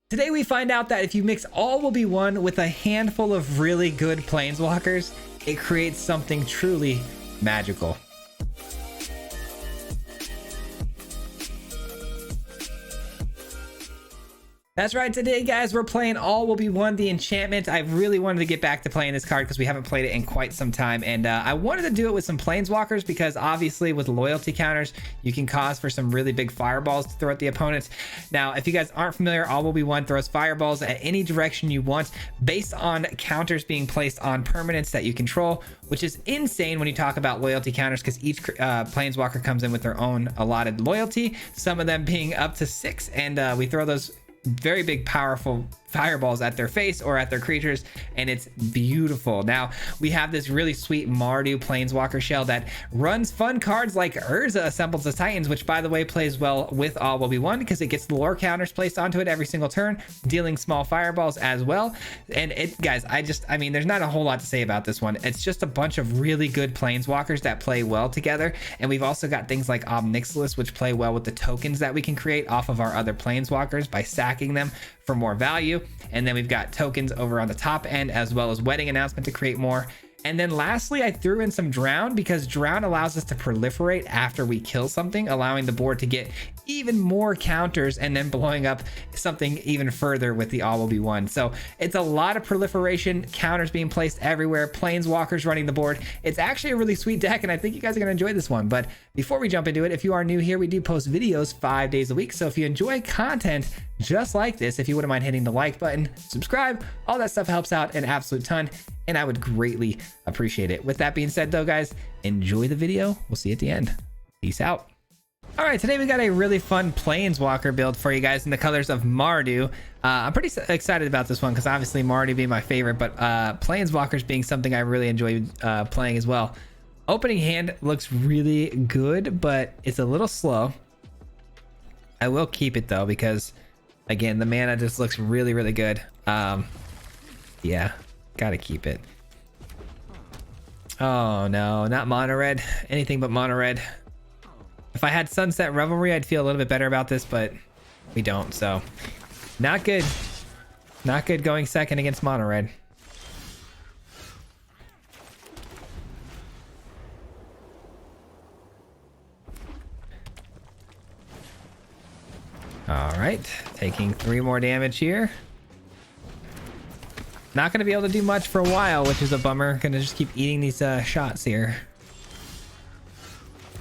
Today we find out that if you mix all will be one with a handful of really good planeswalkers, it creates something truly magical. That's right, today guys, we're playing All Will Be One, the enchantment. I really wanted to get back to playing this card because we haven't played it in quite some time, and I wanted to do it with some planeswalkers because obviously with loyalty counters, you can cause for some really big fireballs to throw at the opponents. Now, if you guys aren't familiar, All Will Be One throws fireballs at any direction you want based on counters being placed on permanents that you control, which is insane when you talk about loyalty counters because each planeswalker comes in with their own allotted loyalty, some of them being up to 6, and we throw those very big powerful fireballs at their face or at their creatures, and it's beautiful. Now we have this really sweet Mardu planeswalker shell that runs fun cards like Urza Assembles the Titans, which by the way plays well with All Will Be One because it gets the lore counters placed onto it every single turn, dealing small fireballs as well. And it, guys, I mean there's not a whole lot to say about this one. It's just a bunch of really good planeswalkers that play well together, and we've also got things like Omnixilus which play well with the tokens that we can create off of our other planeswalkers by sacking them for more value. And then we've got tokens over on the top end as well as Wedding Announcement to create more. And then lastly, I threw in some Drown because Drown allows us to proliferate after we kill something, allowing the board to get even more counters and then blowing up something even further with the All Will Be One. So it's a lot of proliferation, counters being placed everywhere, planeswalkers running the board. It's actually a really sweet deck, and I think you guys are gonna enjoy this one. But before we jump into it, if you are new here, we do post videos 5 days a week. So if you enjoy content just like this, if you wouldn't mind hitting the like button, subscribe, all that stuff helps out an absolute ton, and I would greatly appreciate it. With that being said though, guys, enjoy the video. We'll see you at the end. Peace out. All right, today we got a really fun planeswalker build for you guys in the colors of Mardu. I'm pretty excited about this one because obviously Mardu being my favorite, but planeswalkers being something I really enjoy playing as well. Opening hand looks really good, but it's a little slow. I will keep it though because again, the mana just looks really, really good. Yeah, gotta keep it. Oh no, not mono red. Anything but mono red. If I had Sunset Revelry, I'd feel a little bit better about this, but we don't, so not good. Not good going second against mono red. All right, taking 3 more damage here. Not going to be able to do much for a while, which is a bummer. Going to just keep eating these shots here.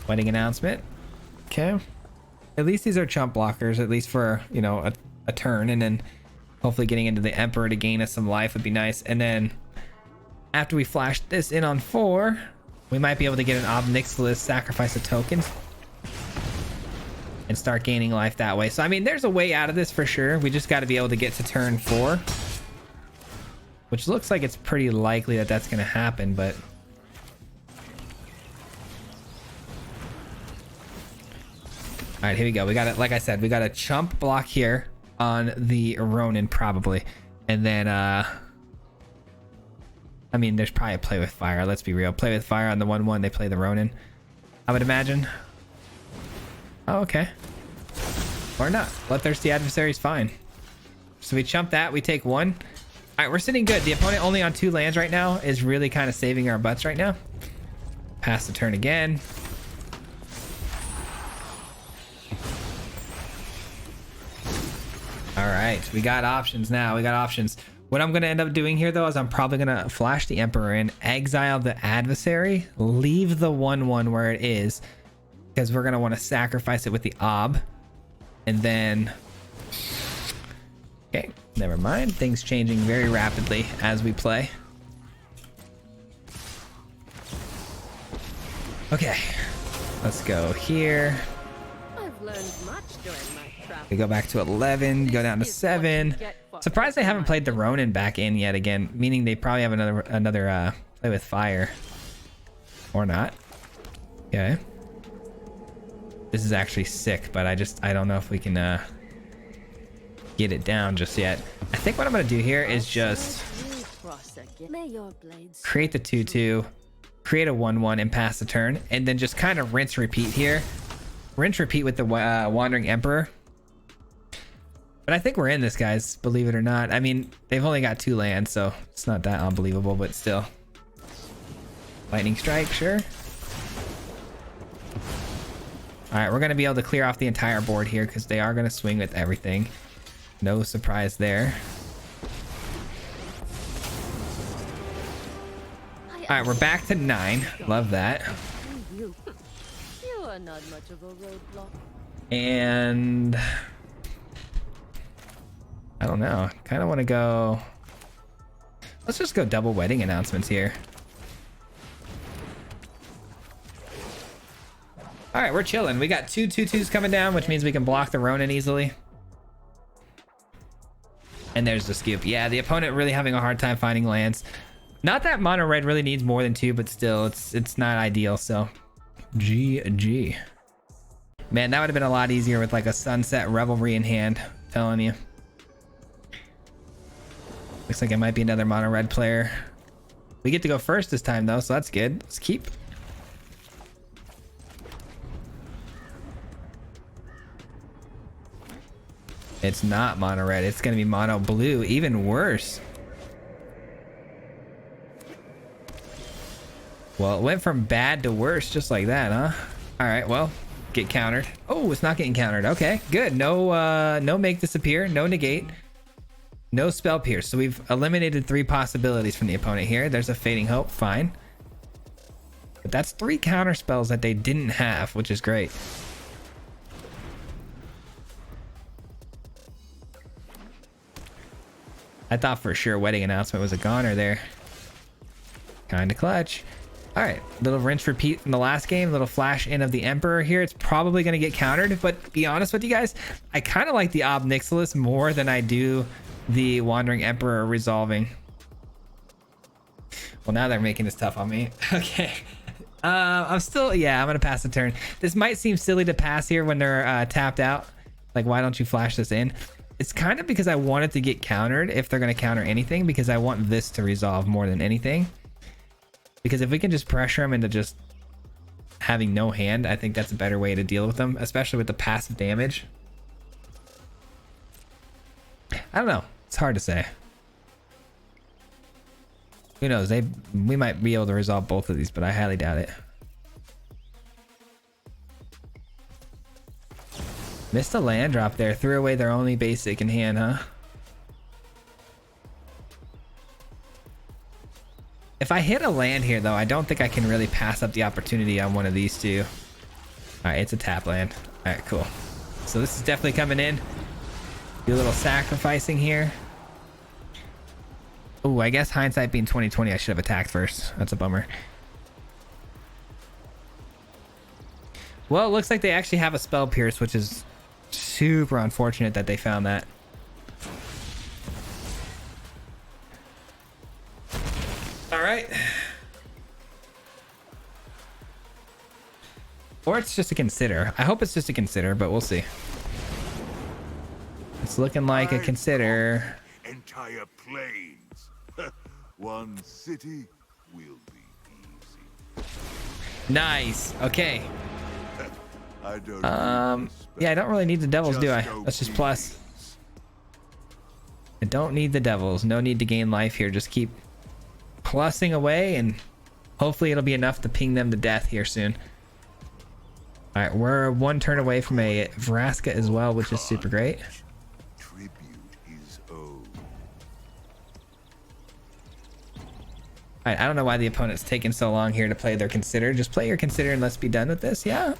Wedding Announcement. Okay. At least these are chump blockers, at least for, you know, a turn. And then hopefully getting into the Emperor to gain us some life would be nice. And then after we flash this in on 4, we might be able to get an Omnixilus, sacrifice of tokens, and start gaining life that way. So, I mean, there's a way out of this for sure. We just got to be able to get to turn 4. Which looks like it's pretty likely that that's going to happen, but... Alright, here we go. We got it. Like I said, we got a chump block here on the Ronin, probably. And then, I mean, there's probably a play with fire. Let's be real. Play with fire on the 1/1. They play the Ronin, I would imagine. Oh, okay. Or not. Bloodthirsty Adversary is fine. So we chump that. We take 1. All right, we're sitting good. The opponent only on 2 lands right now is really kind of saving our butts right now. Pass the turn again. All right, we got options now. We got options. What I'm going to end up doing here, though, is I'm probably going to flash the Emperor in, exile the adversary, leave the 1/1 where it is, because we're going to want to sacrifice it with the Ob. And then... Okay, never mind. Things changing very rapidly as we play. Okay, let's go here. I've learned much during my travel. We go back to 11, go down to 7. Surprised they haven't played the Ronin back in yet again, meaning they probably have another play with fire. Or not. Okay. This is actually sick, but I don't know if we can get it down just yet. I think what I'm gonna do here is just create the 2/2, create a 1/1 and pass the turn, and then just kind of rinse repeat here. Rinse repeat with the Wandering Emperor. But I think we're in this, guys, believe it or not. I mean, they've only got 2 lands, so it's not that unbelievable, but still. Lightning strike, sure. All right, we're going to be able to clear off the entire board here because they are going to swing with everything. No surprise there. All right, we're back to 9. Love that. You are not much of a roadblock. And I don't know. Kind of want to go. Let's just go double wedding announcements here. All right, we're chilling. We got 2 2/2s coming down, which means we can block the Ronin easily. And there's the scoop. Yeah, the opponent really having a hard time finding lands. Not that mono red really needs more than 2, but still, it's not ideal. So, GG. Man, that would have been a lot easier with like a Sunset Revelry in hand. I'm telling you. Looks like it might be another mono red player. We get to go first this time though, so that's good. Let's keep. It's not mono red. It's gonna be mono blue. Even worse. Well, it went from bad to worse just like that, huh? All right, well, get countered. Oh, it's not getting countered. Okay, good. No, no make disappear, no negate, no spell pierce. So we've eliminated 3 possibilities from the opponent here. There's a fading hope, fine. But that's 3 counter spells that they didn't have, which is great. I thought for sure wedding announcement was a goner there. Kind of clutch. All right, little rinse repeat from the last game, little flash in of the Emperor here. It's probably going to get countered, but to be honest with you guys, I kind of like the Ob Nixilis more than I do the Wandering Emperor resolving. Well, now they're making this tough on me. Okay. I'm still, yeah, I'm going to pass the turn. This might seem silly to pass here when they're tapped out. Like, why don't you flash this in? It's kind of because I want it to get countered if they're going to counter anything, because I want this to resolve more than anything. Because if we can just pressure them into just having no hand, I think that's a better way to deal with them, especially with the passive damage. I don't know. It's hard to say. Who knows? We might be able to resolve both of these, but I highly doubt it. Missed a land drop there. Threw away their only basic in hand, huh? If I hit a land here, though, I don't think I can really pass up the opportunity on one of these 2. All right, it's a tap land. All right, cool. So this is definitely coming in. Do a little sacrificing here. Oh, I guess hindsight being 2020, I should have attacked first. That's a bummer. Well, it looks like they actually have a spell pierce, which is super unfortunate that they found that. All right. Or it's just a consider. I hope it's just a consider, but we'll see. It's looking like a consider. Entire plains. One city will be easy. Nice. Okay. I don't yeah, I don't really need the devils, do I? Let's just plus. I don't need the devils. No need to gain life here. Just keep plussing away, and hopefully it'll be enough to ping them to death here soon. All right, we're 1 turn away from a Vraska as well, which is super great. Tribute is owed. All right, I don't know why the opponent's taking so long here to play their consider. Just play your consider and let's be done with this. Yeah.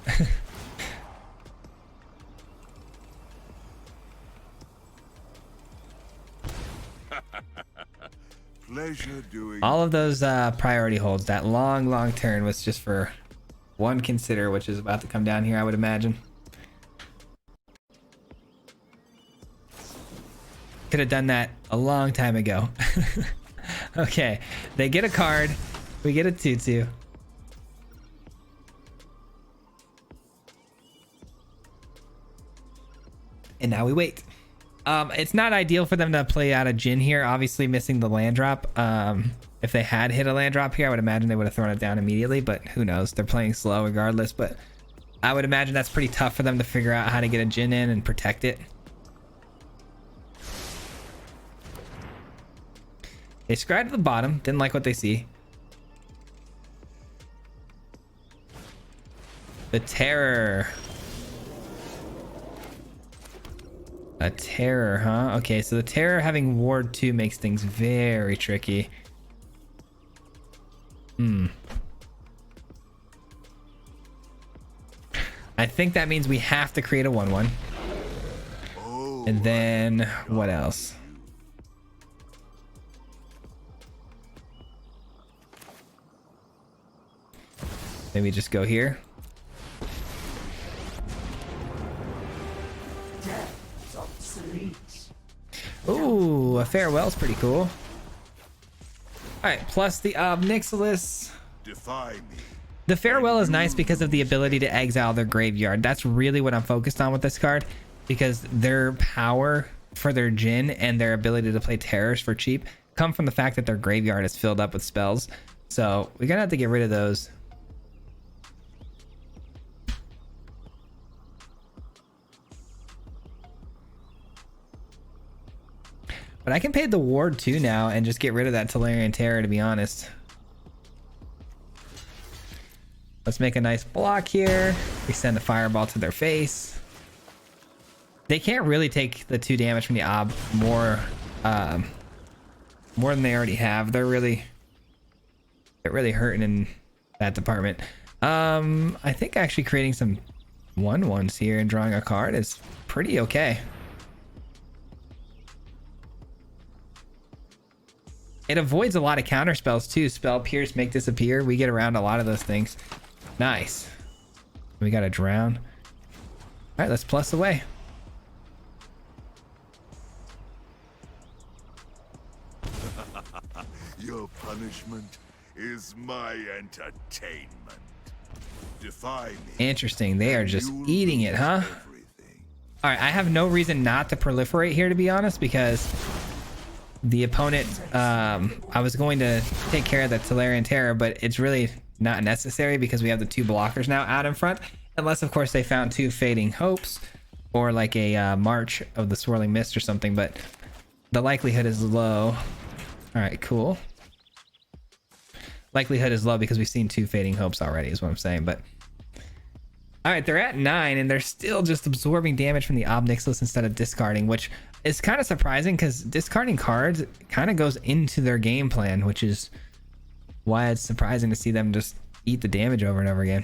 Pleasure doing. All of those priority holds, that long turn was just for 1 consider, which is about to come down here, I would imagine. Could have done that a long time ago. Okay, they get a card. We get a 2/2. And now we wait. It's not ideal for them to play out a Jin here, obviously missing the land drop. If they had hit a land drop here, I would imagine they would have thrown it down immediately, but who knows? They're playing slow regardless, but I would imagine that's pretty tough for them to figure out how to get a Jin in and protect it. They scryed to the bottom. Didn't like what they see. The Terror. A Terror, huh? Okay, so the Terror having Ward 2 makes things very tricky. I think that means we have to create a 1/1. And then what else? Maybe just go here. Ooh, a Farewell's pretty cool. All right, plus the Nixilis. Defy me. The Farewell is nice because of the ability to exile their graveyard. That's really what I'm focused on with this card, because their power for their Jhin and their ability to play terrors for cheap come from the fact that their graveyard is filled up with spells. So we're gonna have to get rid of those. But I can pay the Ward 2 now and just get rid of that Tolarian Terror, to be honest. Let's make a nice block here. We send a Fireball to their face. They can't really take the 2 damage from the Ob more than they already have. They're really hurting in that department. I think actually creating some 1/1s here and drawing a card is pretty okay. It avoids a lot of counter spells too. Spell Pierce, Make Disappear. We get around a lot of those things. Nice. We got a Drown. All right, let's plus away. Your punishment is my entertainment. Defy me. Interesting. They are just You'll eating it, lose huh? everything. All right, I have no reason not to proliferate here, to be honest, because the opponent, I was going to take care of the Tolarian Terror, but it's really not necessary because we have the 2 blockers now out in front, unless of course they found 2 Fading Hopes or like a March of the Swirling Mist or something, but the likelihood is low. All right, cool. Likelihood is low because we've seen 2 Fading Hopes already is what I'm saying. But all right, they're at 9 and they're still just absorbing damage from the Ob Nixilis instead of discarding, which is kind of surprising because discarding cards kind of goes into their game plan, which is why it's surprising to see them just eat the damage over and over again.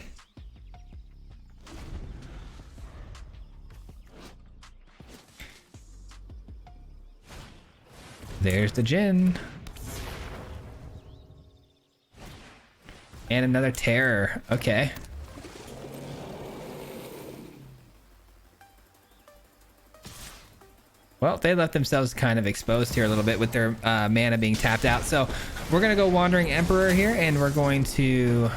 There's the Jhin. And another Terror. Okay. Well, they left themselves kind of exposed here a little bit with their mana being tapped out. So we're going to go Wandering Emperor here, and we're going to...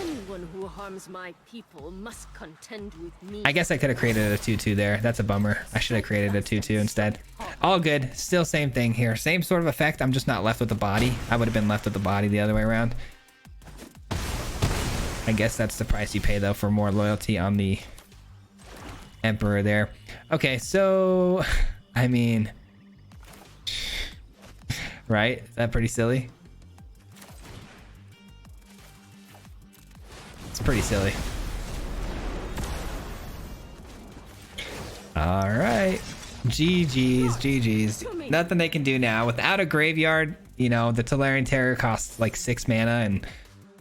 Anyone who harms my people must contend with me. I guess I could have created a 2/2 there. That's a bummer. I should have created a 2/2 instead. All good. Still same thing here. Same sort of effect. I'm just not left with the body. I would have been left with the body the other way around. I guess that's the price you pay, though, for more loyalty on the Emperor there. Okay, so... I mean... Right? Is that pretty silly? It's pretty silly. All right. GG's, GG's. Nothing they can do now. Without a graveyard, you know, the Tolarian Terror costs like 6 mana and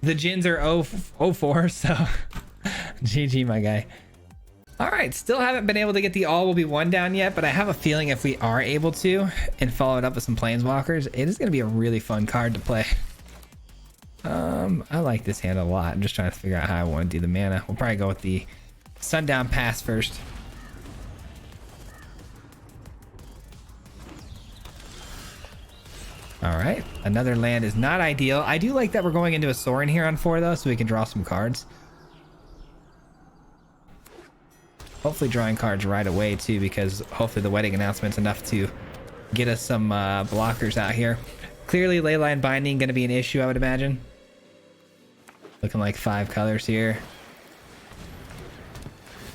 the Jins are 0-4, so GG, my guy. All right, still haven't been able to get the All Will Be One down yet, but I have a feeling if we are able to and follow it up with some Planeswalkers, it is going to be a really fun card to play. I like this hand a lot. I'm just trying to figure out how I want to do the mana. We'll probably go with the Sundown Pass first. All right, another land is not ideal. I do like that we're going into a Sorin here on 4 though, so we can draw some cards. Hopefully drawing cards right away too, because hopefully the wedding announcement's enough to get us some blockers out here. Clearly Leyline Binding going to be an issue, I would imagine. Looking like 5 colors here.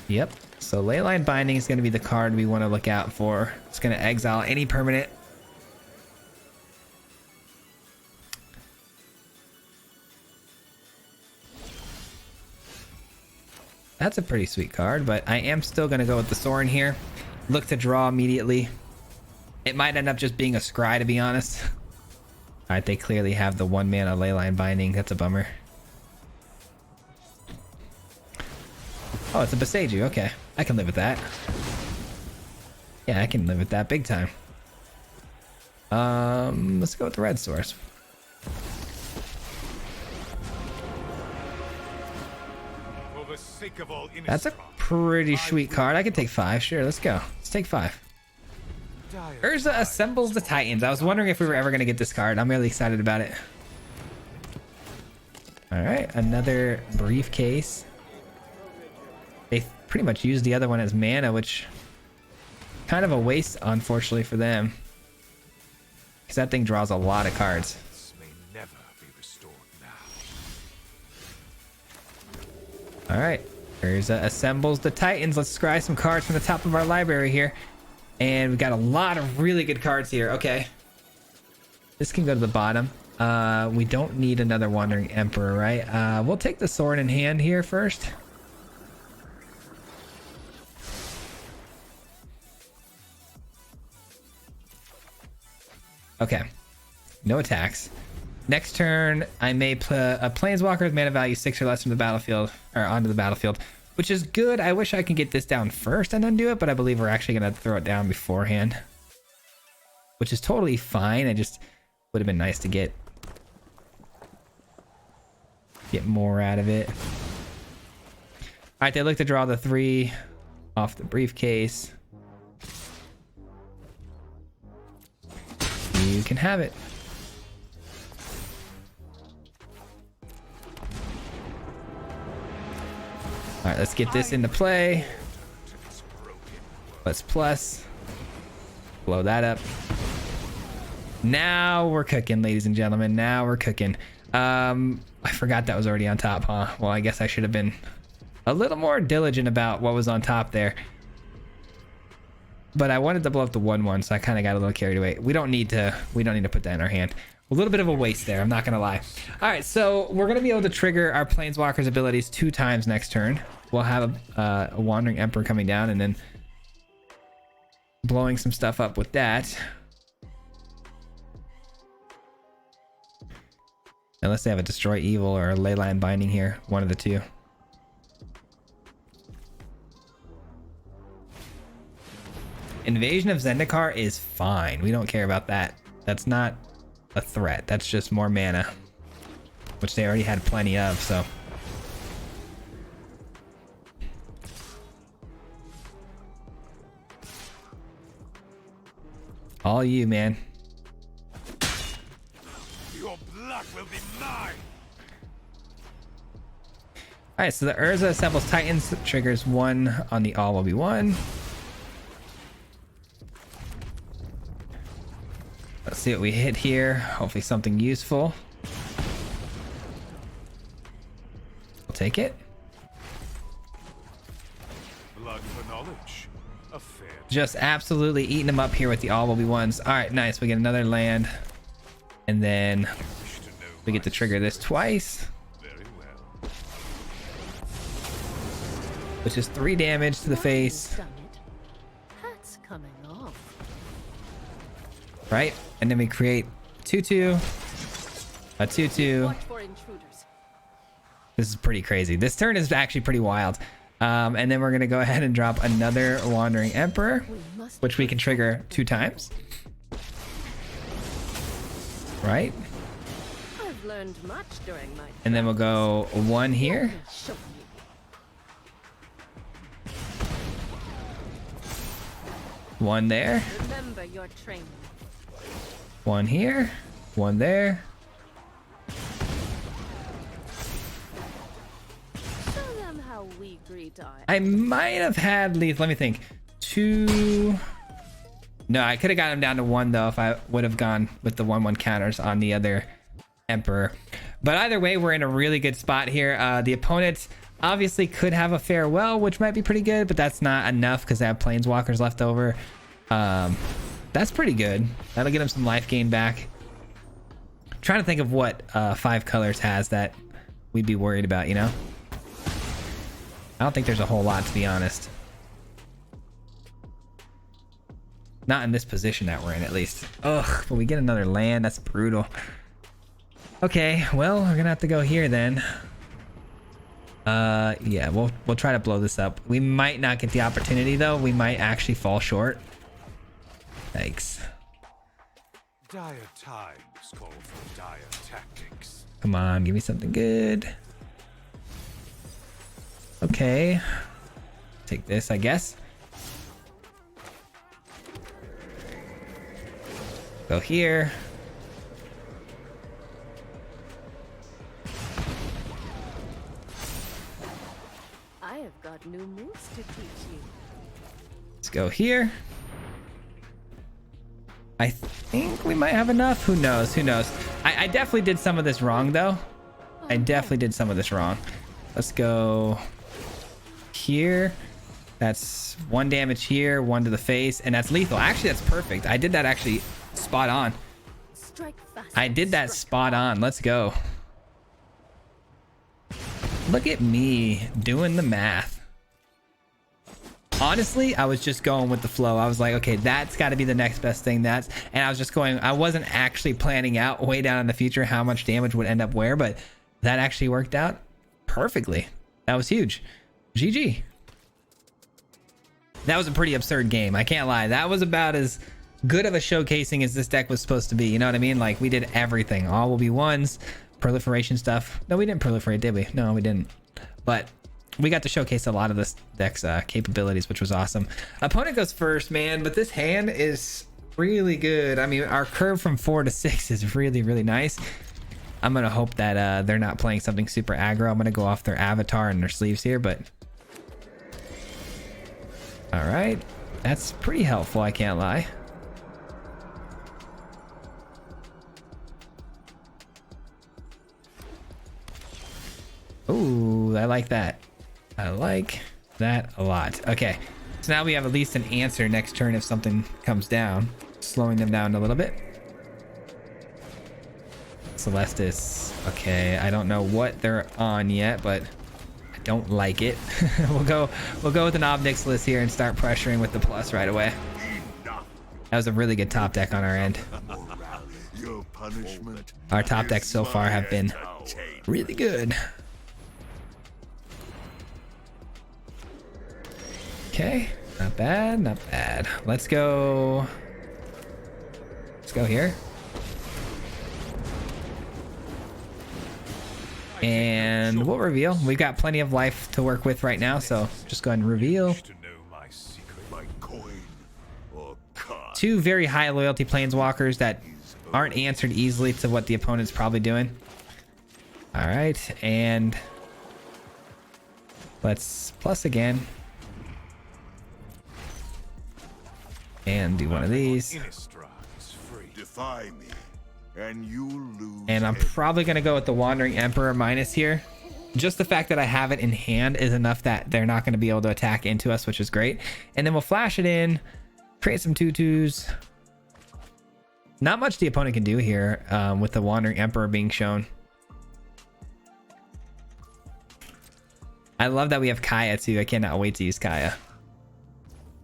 Yep, so Leyline Binding is going to be the card we want to look out for. It's going to exile any permanent. That's a pretty sweet card, but I am still going to go with the Sorin here. Look to draw immediately. It might end up just being a scry, to be honest. All right, they clearly have the 1-mana Leyline Binding. That's a bummer. Oh, it's a Boseiju. Okay, I can live with that. Yeah, I can live with that big time. Let's go with the red source. That's a pretty sweet card. I could take 5. Sure, let's go. Let's take 5. Urza assembles the Titans. I was wondering if we were ever going to get this card. I'm really excited about it. All right, another briefcase. They pretty much used the other one as mana, which kind of a waste, unfortunately, for them. Because that thing draws a lot of cards. This may never be restored now. All right, Urza assembles the Titans. Let's scry some cards from the top of our library here. And we got a lot of really good cards here. Okay. This can go to the bottom. We don't need another Wandering Emperor, right? We'll take the sword in hand here first. Okay. No attacks. Next turn, I may put a Planeswalker with mana value 6 or less from the battlefield, or onto the battlefield, which is good. I wish I could get this down first and then do it, but I believe we're actually going to throw it down beforehand, which is totally fine. It just would have been nice to get more out of it. All right, they look to draw the 3 off the briefcase. You can have it. All right, let's get this into play. Let's plus. Blow that up. Now we're cooking, ladies and gentlemen. Now we're cooking. I forgot that was already on top, huh? Well, I guess I should have been a little more diligent about what was on top there. But I wanted to blow up the 1/1, so I kind of got a little carried away. We don't need to put that in our hand. A little bit of a waste there, I'm not gonna lie. All right, so we're gonna be able to trigger our Planeswalker's abilities 2 times next turn. We'll have a Wandering Emperor coming down and then blowing some stuff up with that. Unless they have a Destroy Evil or a Leyline Binding here, one of the two. Invasion of Zendikar is fine. We don't care about that. That's not a threat. That's just more mana, which they already had plenty of, so. All you, man. Your blood will be mine. All right, so the Urza assembles Titans, triggers 1 on the all will be 1. Let's see what we hit here. Hopefully something useful. I'll take it. Blood for knowledge. A fair. Just absolutely eating them up here with the all will be 1s. All right, nice. We get another land. And then we get to trigger this twice. Very well. Which is 3 damage to the face. Done it. That's coming off. Right? And then we create 2/2, a 2/2. Watch for intruders. This is pretty crazy. This turn is actually pretty wild. And then we're going to go ahead and drop another Wandering Emperor, which we can trigger 2 times. Right? I've learned much during my And then we'll go 1 here. show you. 1 there. Remember your training. 1 here. 1 there. Show them how we greet our. I might have had Leaf. Let me think. 2. No, I could have got him down to 1 though if I would have gone with the 1/1 counters on the other Emperor. But either way, we're in a really good spot here. The opponent obviously could have a Farewell, which might be pretty good, but that's not enough because they have Planeswalkers left over. That's pretty good. That'll get him some life gain back. I'm trying to think of what 5 colors has that we'd be worried about, you know? I don't think there's a whole lot, to be honest. Not in this position that we're in, at least. Ugh, but we get another land. That's brutal. Okay, well, we're gonna have to go here then. Yeah, we'll try to blow this up. We might not get the opportunity though. We might actually fall short. Thanks. Dire times call for dire tactics. Come on, give me something good. Okay. Take this, I guess. Go here. I have got new moves to teach you. Let's go here. I think we might have enough. Who knows? Who knows? I definitely did some of this wrong, though. I definitely did some of this wrong. Let's go here. That's 1 damage here, 1 to the face, and that's lethal. Actually, that's perfect. I did that actually spot on. Strike fast. I did that spot on. Let's go. Look at me doing the math. Honestly, I was just going with the flow. I was like, okay, that's got to be the next best thing. And I was just going, I wasn't actually planning out way down in the future how much damage would end up where, but that actually worked out perfectly. That was huge. GG. That was a pretty absurd game. I can't lie. That was about as good of a showcasing as this deck was supposed to be. You know what I mean? Like, we did everything. All will be ones, proliferation stuff. No, we didn't proliferate, did we? No, we didn't. But we got to showcase a lot of this deck's capabilities, which was awesome. Opponent goes first, man, but this hand is really good. I mean, our curve from 4 to 6 is really, really nice. I'm going to hope that they're not playing something super aggro. I'm going to go off their avatar and their sleeves here, but... All right. That's pretty helpful, I can't lie. Ooh, I like that. I like that a lot. Okay, so now we have at least an answer next turn if something comes down, slowing them down a little bit. Celestis. Okay, I don't know what they're on yet, but I don't like it. we'll go with an Obnixilis here and start pressuring with the plus right away. That was a really good top deck on our end. Our top decks so far have been really good. Okay, not bad, not bad. Let's go here. And we'll reveal. We've got plenty of life to work with right now, so just go ahead and reveal. Two very high loyalty planeswalkers that aren't answered easily to what the opponent's probably doing. All right, and let's plus again. And do one of these. Defy me, and you lose. And I'm probably gonna go with the Wandering Emperor minus here. Just the fact that I have it in hand is enough that they're not gonna be able to attack into us, which is great. And then we'll flash it in, create some 2/2s. Not much the opponent can do here with the Wandering Emperor being shown. I love that we have Kaya too. I cannot wait to use Kaya.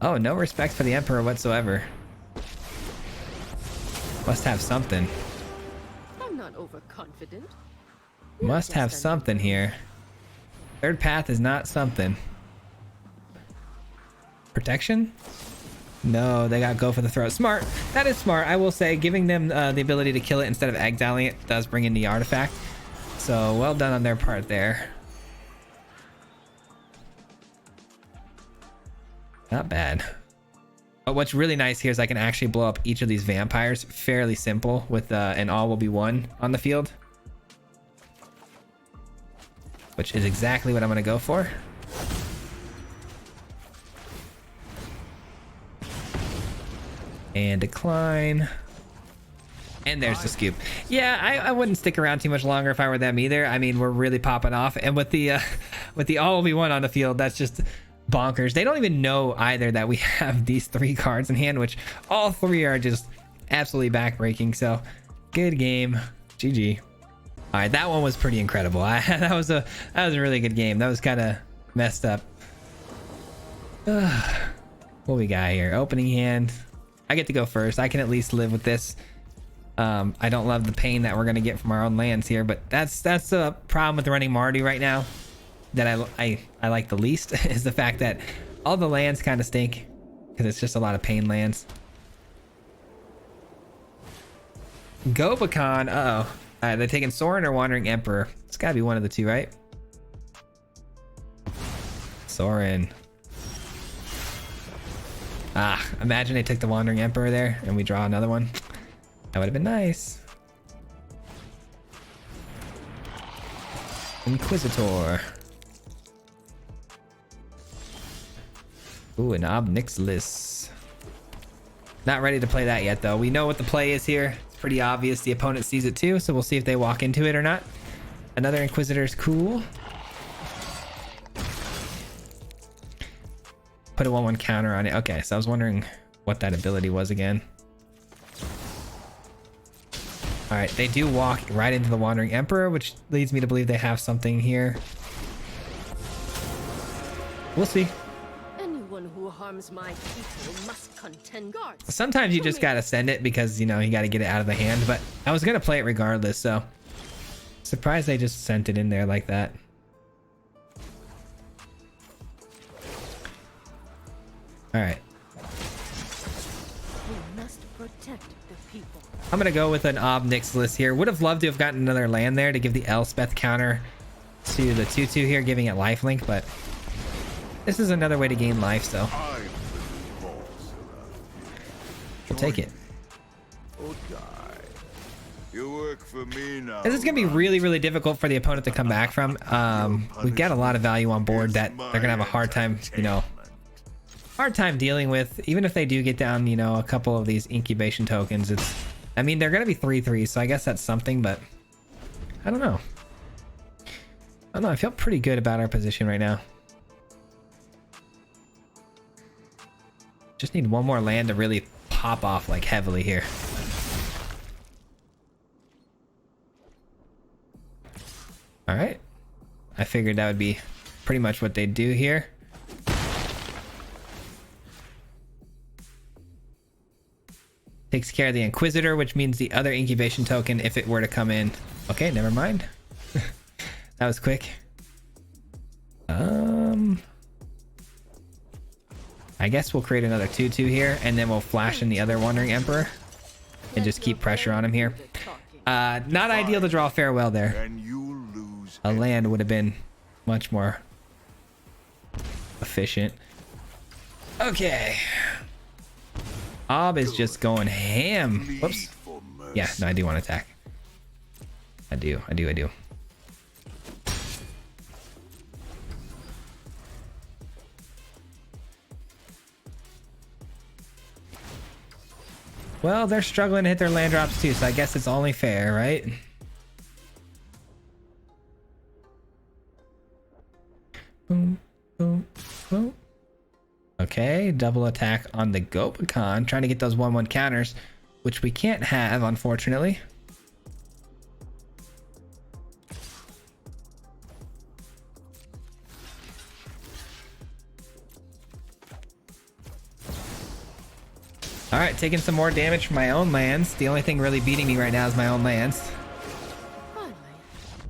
Oh, no respect for the Emperor whatsoever. Must have something. I'm not overconfident. Must have something here. Third path is not something. Protection? No, they got go for the throat. Smart. That is smart. I will say giving them the ability to kill it instead of exiling it does bring in the artifact. So well done on their part there. Not bad. But what's really nice here is I can actually blow up each of these vampires fairly simple with an all will be one on the field. Which is exactly what I'm going to go for. And decline. And there's the scoop. Yeah, I wouldn't stick around too much longer if I were them either. I mean, we're really popping off. And with the all will be one on the field, that's just bonkers. They don't even know either that we have these 3 cards in hand, which all 3 are just absolutely backbreaking. So good game. GG. All right, that one was pretty incredible. That was a really good game. That was kind of messed up. What we got here? Opening hand. I get to go first. I can at least live with this. I don't love the pain that we're gonna get from our own lands here, but that's the problem with running Marty right now that I like the least is the fact that all the lands kind of stink because it's just a lot of pain lands. Gobakon, uh-oh. They're taking Sorin or Wandering Emperor. It's gotta be one of the two, right? Sorin. Ah, imagine they took the Wandering Emperor there and we draw another one. That would have been nice. Inquisitor. Ooh, an Obnixilis. Not ready to play that yet, though. We know what the play is here. It's pretty obvious. The opponent sees it too, so we'll see if they walk into it or not. Another Inquisitor is cool. Put a 1/1 counter on it. Okay, so I was wondering what that ability was again. All right, they do walk right into the Wandering Emperor, which leads me to believe they have something here. We'll see. Anyone who harms my people must contend. Guards. Sometimes you just gotta send it because, you know, you gotta get it out of the hand, but I was gonna play it regardless, so surprised they just sent it in there like that. All right. We must protect the people. I'm gonna go with an Obnixilis here. Would have loved to have gotten another land there to give the Elspeth counter to the 2/2 here, giving it lifelink, but this is another way to gain life, so we'll take it. You work for me now. This is gonna be really, really difficult for the opponent to come back from. We've got a lot of value on board that they're gonna have a hard time, you know, dealing with. Even if they do get down, you know, a couple of these incubation tokens, I mean, they're gonna be 3/3, so I guess that's something, but I don't know. I feel pretty good about our position right now. Just need one more land to really pop off like heavily here. All right. I figured that would be pretty much what they'd do here. Takes care of the Inquisitor, which means the other incubation token if it were to come in. Okay, never mind. That was quick. I guess we'll create another 2/2 here, and then we'll flash in the other Wandering Emperor and just keep pressure on him here. Not ideal to draw Farewell there. And you lose. A land would have been much more efficient. Okay. Ob is just going ham. Whoops. Yeah, no, I do want to attack. I do. Well, they're struggling to hit their land drops too, so I guess it's only fair, right? Boom, boom, boom. Okay, double attack on the Gobakon, trying to get those 1/1 counters, which we can't have, unfortunately. All right, taking some more damage from my own lands. The only thing really beating me right now is my own lands.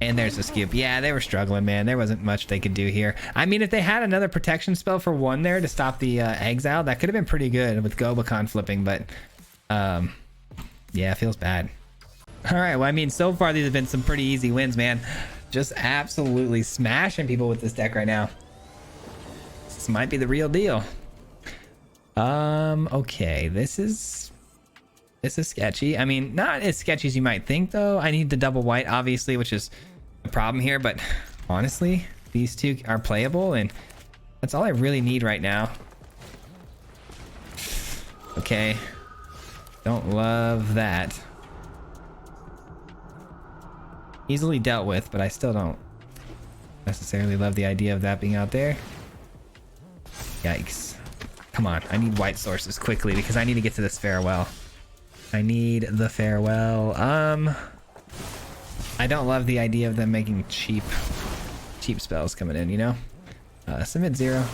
And there's a scoop. Yeah, they were struggling, man. There wasn't much they could do here. I mean, if they had another protection spell for 1 there to stop the exile, that could have been pretty good with Gobakon flipping, but yeah, it feels bad. All right, well, I mean, so far these have been some pretty easy wins, man. Just absolutely smashing people with this deck right now. This might be the real deal. Okay, this is sketchy. I mean, not as sketchy as you might think, though. I need the double white, obviously, which is a problem here, but honestly, these two are playable, and that's all I really need right now. Okay, don't love that. Easily dealt with, but I still don't necessarily love the idea of that being out there. Yikes. Come on, I need white sources quickly because I need to get to this Farewell. I need the Farewell. I don't love the idea of them making cheap spells coming in, you know? Submit 0.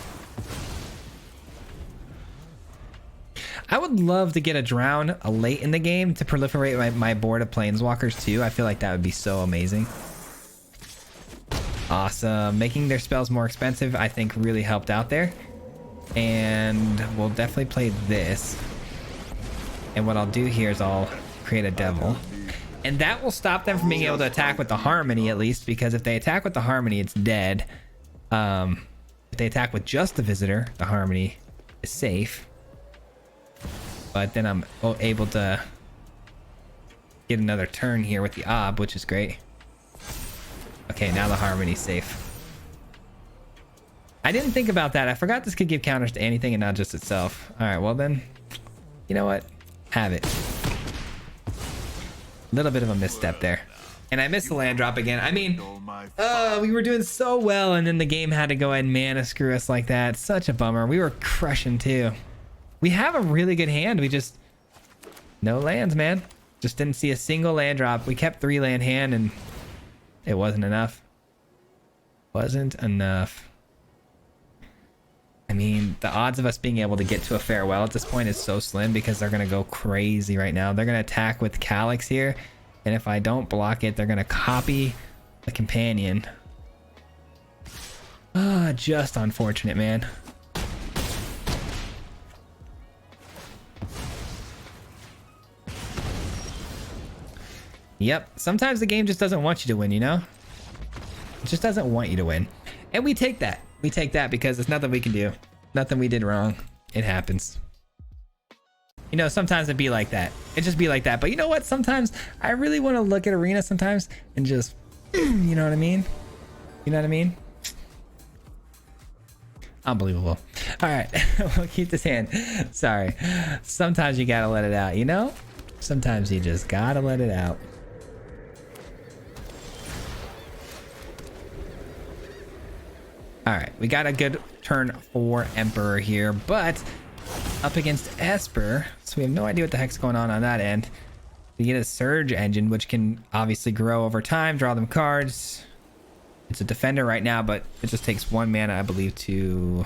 I would love to get a drown late in the game to proliferate my board of planeswalkers too. I feel like that would be so amazing. Awesome. Making their spells more expensive, I think, really helped out there. And we'll definitely play this. And what I'll do here is I'll create a devil. And that will stop them from being able to attack with the harmony, at least, because if they attack with the harmony, it's dead. If they attack with just the visitor, the harmony is safe. But then I'm able to get another turn here with the ob, which is great. Okay, now the harmony's safe. I didn't think about that. I forgot this could give counters to anything and not just itself. All right, well then, you know what? Have it. Little bit of a misstep there. And I missed the land drop again. I mean, we were doing so well, and then the game had to go ahead and mana screw us like that. Such a bummer. We were crushing too. We have a really good hand. We just... no lands, man. Just didn't see a single land drop. We kept 3 land hand, and it wasn't enough. Wasn't enough. I mean, the odds of us being able to get to a farewell at this point is so slim because they're going to go crazy right now. They're going to attack with Calyx here. And if I don't block it, they're going to copy the companion. Ah, just unfortunate, man. Yep. Sometimes the game just doesn't want you to win, you know? It just doesn't want you to win. And we take that. We take that because there's nothing we can do. Nothing we did wrong. It happens. You know, sometimes it'd be like that. It just be like that. But you know what? Sometimes I really want to look at Arena sometimes and just, you know what I mean? You know what I mean? Unbelievable. All right. We'll keep this hand. Sorry. Sometimes you gotta let it out, you know? Sometimes you just gotta let it out. All right, we got a good turn for Emperor here, but up against Esper, so we have no idea what the heck's going on that end. We get a Surge Engine, which can obviously grow over time, draw them cards. It's a defender right now, but it just takes 1 mana, I believe, to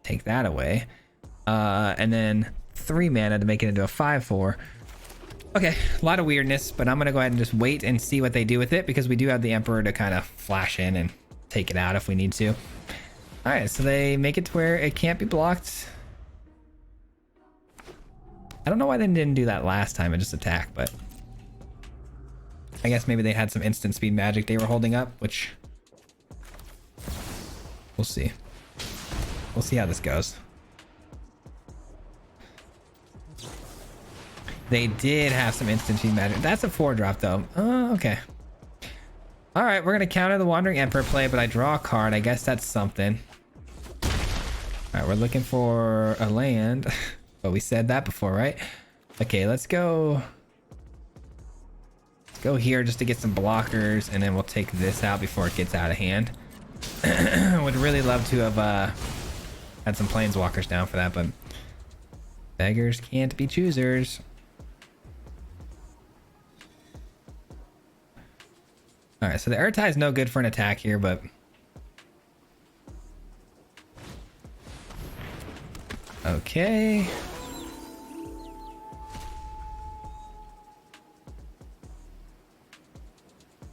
take that away. And then 3 mana to make it into a 5/4. Okay, a lot of weirdness, but I'm going to go ahead and just wait and see what they do with it because we do have the Emperor to kind of flash in and take it out if we need to. All right, so they make it to where it can't be blocked. I don't know why they didn't do that last time and just attack, but I guess maybe they had some instant speed magic they were holding up, which we'll see. We'll see how this goes. They did have some instant speed magic. That's a 4-drop though. Oh, okay. All right, we're gonna counter the Wandering Emperor play, but I draw a card. I guess that's something. All right, we're looking for a land, but we said that before, right? Okay, let's go. Let's go here just to get some blockers, and then we'll take this out before it gets out of hand. Would really love to have had some planeswalkers down for that, but beggars can't be choosers. All right, so the Urtai is no good for an attack here, but okay.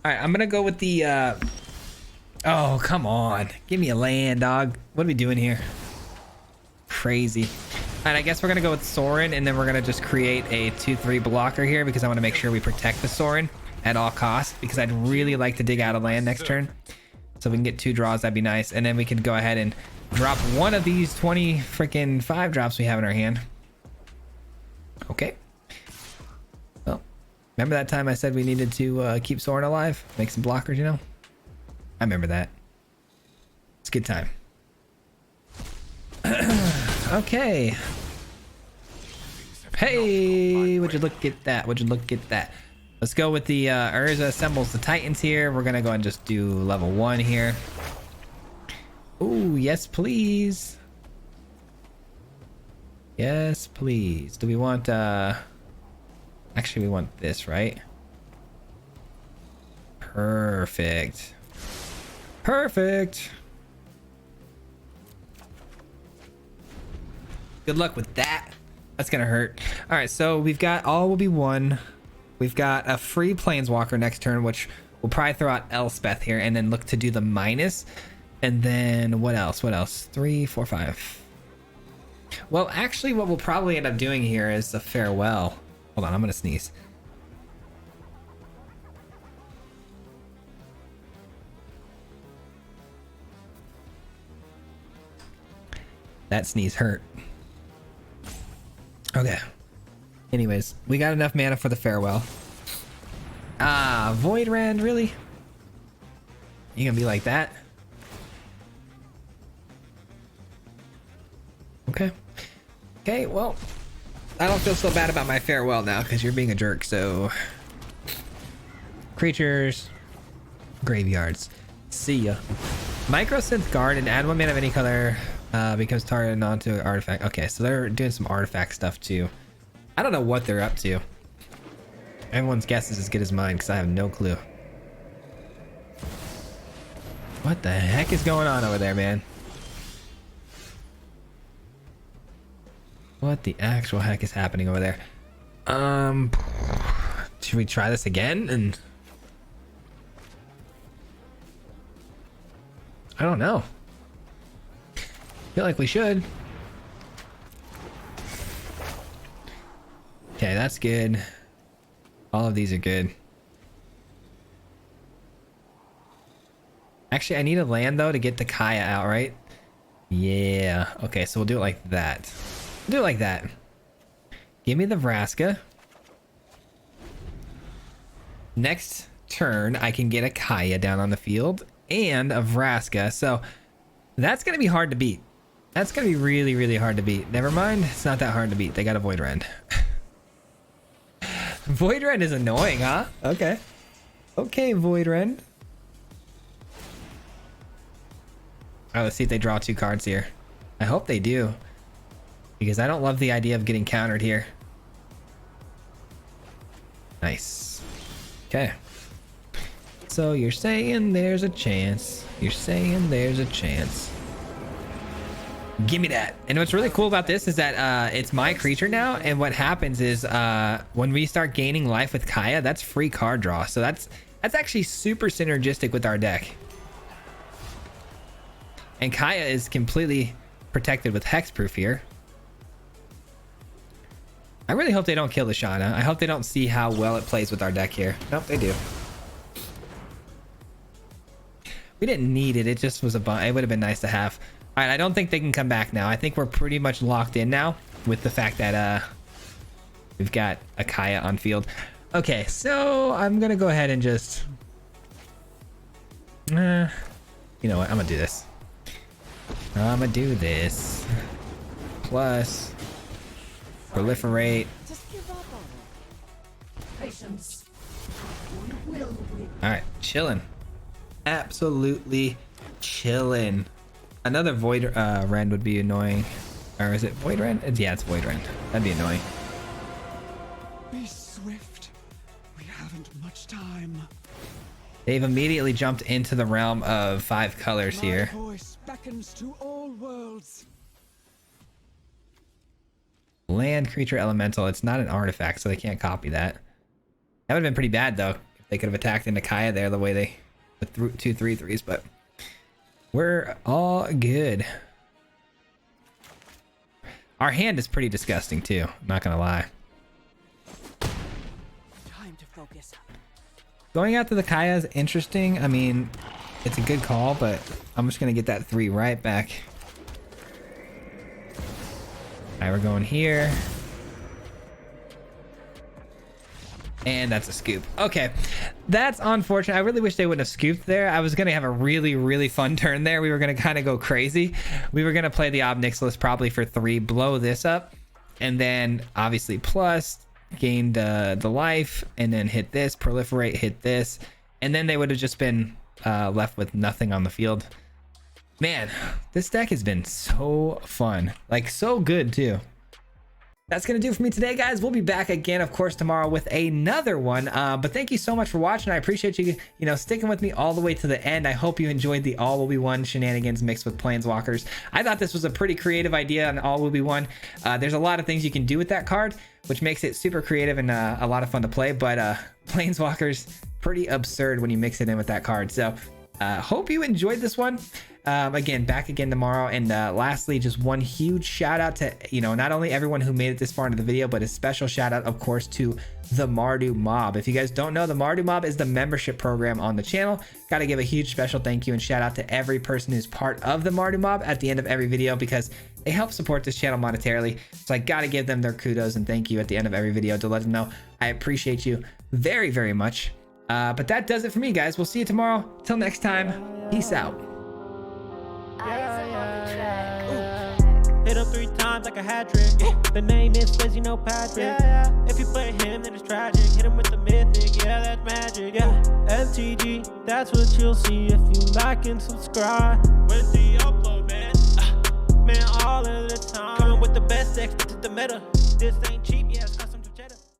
All right, I'm gonna go with the oh, come on, give me a land, dog. What are we doing here? Crazy. All right, I guess we're gonna go with Sorin, and then we're gonna just create a 2/3 blocker here because I want to make sure we protect the Sorin at all costs, because I'd really like to dig out a land next turn. So we can get 2 draws, that'd be nice. And then we can go ahead and drop one of these 20 freaking 5-drops we have in our hand. Okay. Well, remember that time I said we needed to keep Sorin alive? Make some blockers, you know? I remember that. It's a good time. Okay. Hey, would you look at that? Would you look at that? Let's go with the Urza assembles the Titans here. We're gonna go and just do level 1 here. Ooh, yes please. Yes please. Do we want actually we want this, right? Perfect. Perfect. Good luck with that. That's gonna hurt. All right, so we've got all will be one. We've got a free planeswalker next turn, which we'll probably throw out Elspeth here and then look to do the minus. And then what else? What else? 3, 4, 5. Well, actually, what we'll probably end up doing here is a farewell. Hold on, I'm gonna sneeze. That sneeze hurt. Okay. Anyways, we got enough mana for the farewell. Ah, Void Rend, really? You gonna be like that? Okay. Okay, well, I don't feel so bad about my farewell now because you're being a jerk, so... Creatures. Graveyards. See ya. Microsynth Guard and add 1 mana of any color becomes targeted onto an artifact. Okay, so they're doing some artifact stuff too. I don't know what they're up to. Everyone's guess is as good as mine because I have no clue. What the heck is going on over there, man? What the actual heck is happening over there? Should we try this again? And I don't know. Feel like we should. Okay, that's good. All of these are good. Actually, I need a land though to get the Kaya out, right? Yeah. Okay, so we'll do it like that. We'll do it like that. Give me the Vraska. Next turn, I can get a Kaya down on the field and a Vraska. So that's going to be hard to beat. That's going to be really, really hard to beat. Never mind. It's not that hard to beat. They got a Void Rend. Void Rend is annoying, huh? Okay. Okay, Void Rend. Oh, let's see if they draw 2 cards here. I hope they do. Because I don't love the idea of getting countered here. Nice. Okay. So you're saying there's a chance. You're saying there's a chance. Give me that. And what's really cool about this is that it's my creature now, and what happens is when we start gaining life with Kaya, that's free card draw. So that's actually super synergistic with our deck. And Kaya is completely protected with hexproof here. I really hope they don't kill the Shauna. I hope they don't see how well it plays with our deck here. Nope, they do. We didn't need it. It just was a bump. It would have been nice to have. All right, I don't think they can come back now. I think we're pretty much locked in now with the fact that we've got a Kaya on field. Okay, so I'm gonna go ahead and just you know what, I'm gonna do this. I'm gonna do this. Plus proliferate. Just give up on it. Patience. All right, chilling. Absolutely chilling. Another Void Rend would be annoying. Or is it Void Rend? Yeah, it's Void Rend. That'd be annoying. Be swift. We haven't much time. They've immediately jumped into the realm of 5 colors here. My voice beckons to all worlds. Land, creature, elemental. It's not an artifact, so they can't copy that. That would have been pretty bad, though. If they could have attacked into Kaya there the way they... with 2 3/3s, but... we're all good. Our hand is pretty disgusting, too. I'm not gonna lie. Time to focus. Going out to the Kaya is interesting. I mean, it's a good call, but I'm just gonna get that 3 right back. Alright, we're going here. And that's a scoop. Okay, that's unfortunate. I really wish they wouldn't have scooped there. I was gonna have a really, really fun turn there. We were gonna kind of go crazy. We were gonna play the Ob Nixilis probably for 3, blow this up, and then obviously plus gained the life, and then hit this, proliferate, hit this, and then they would have just been left with nothing on the field. Man, this deck has been so fun, like so good too. that's gonna do it for me today, guys. We'll be back again, of course, tomorrow with another one. But thank you so much for watching. I appreciate you, sticking with me all the way to the end. I hope you enjoyed the All Will Be One shenanigans mixed with Planeswalkers. I thought this was a pretty creative idea on All Will Be One. There's a lot of things you can do with that card, which makes it super creative and a lot of fun to play. But Planeswalkers, pretty absurd when you mix it in with that card. So hope you enjoyed this one. Again, back again tomorrow. And lastly, just one huge shout out to, not only everyone who made it this far into the video, but a special shout out, of course, to the Mardu Mob. If you guys don't know, the Mardu Mob is the membership program on the channel. Got to give a huge special thank you and shout out to every person who's part of the Mardu Mob at the end of every video, because they help support this channel monetarily. So I got to give them their kudos and thank you at the end of every video to let them know I appreciate you very, very much. But that does it for me, guys. We'll see you tomorrow. Till next time, peace out. Hit him 3 times like a hat trick. The name is Swayze, Patrick. If you play him, then it's tragic. Hit him with the mythic, yeah, that's magic. MTG, that's what you'll see if you like and subscribe. Where's the upload, man? Man, all of the time. Coming with the best decks, this is the meta. This ain't cheap.